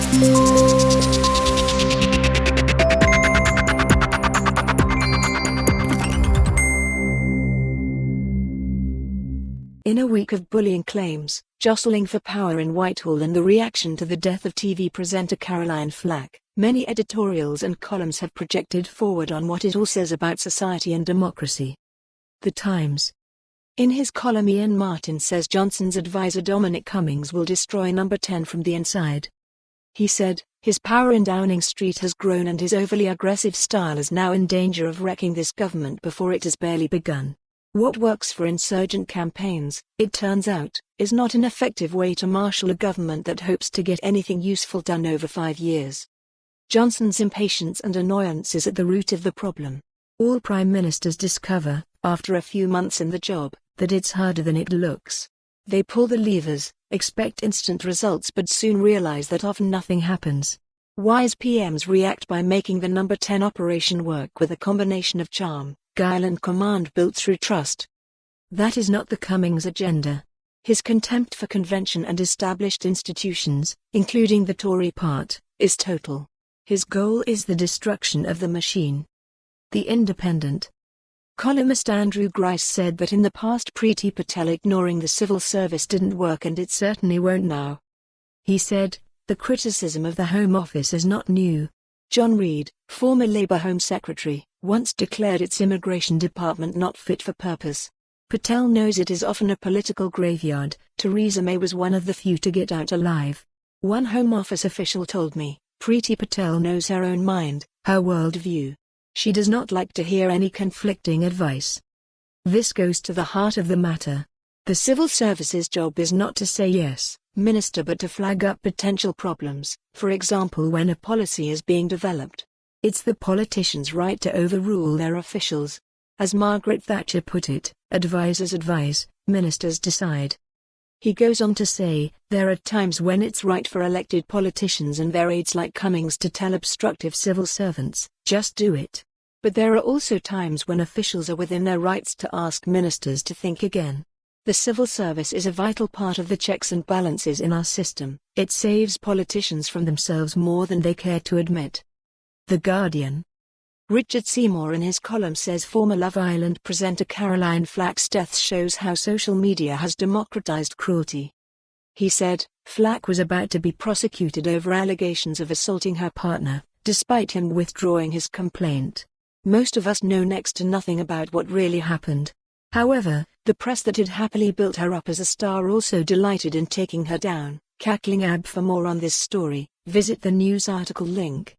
In a week of bullying claims, jostling for power in Whitehall and the reaction to the death of TV presenter Caroline Flack, many editorials and columns have projected forward on what it all says about society and democracy. The Times. In his column, Iain Martin says Johnson's advisor Dominic Cummings will destroy Number 10 from the inside. He said, his power in Downing Street has grown and his overly aggressive style is now in danger of wrecking this government before it has barely begun. What works for insurgent campaigns, it turns out, is not an effective way to marshal a government that hopes to get anything useful done over 5 years. Johnson's impatience and annoyance is at the root of the problem. All prime ministers discover, after a few months in the job, that it's harder than it looks. They pull the levers, expect instant results but soon realize that often nothing happens. Wise PMs react by making the Number 10 operation work with a combination of charm, guile and command built through trust. That is not the Cummings agenda. His contempt for convention and established institutions, including the Tory part, is total. His goal is the destruction of the machine. The Independent. Columnist Andrew Grice said that in the past Priti Patel ignoring the civil service didn't work and it certainly won't now. He said, the criticism of the Home Office is not new. John Reid, former Labour Home Secretary, once declared its immigration department not fit for purpose. Patel knows it is often a political graveyard. Theresa May was one of the few to get out alive. One Home Office official told me, Priti Patel knows her own mind, her worldview. She does not like to hear any conflicting advice. This goes to the heart of the matter. The civil service's job is not to say yes, Minister, but to flag up potential problems, for example when a policy is being developed. It's the politicians' right to overrule their officials. As Margaret Thatcher put it, advisors advise, ministers decide. He goes on to say, there are times when it's right for elected politicians and their aides like Cummings to tell obstructive civil servants, just do it. But there are also times when officials are within their rights to ask ministers to think again. The civil service is a vital part of the checks and balances in our system. It saves politicians from themselves more than they care to admit. The Guardian. Richard Seymour in his column says former Love Island presenter Caroline Flack's death shows how social media has democratized cruelty. He said, Flack was about to be prosecuted over allegations of assaulting her partner, despite him withdrawing his complaint. Most of us know next to nothing about what really happened. However, the press that had happily built her up as a star also delighted in taking her down, cackling ab. For more on this story, visit the news article link.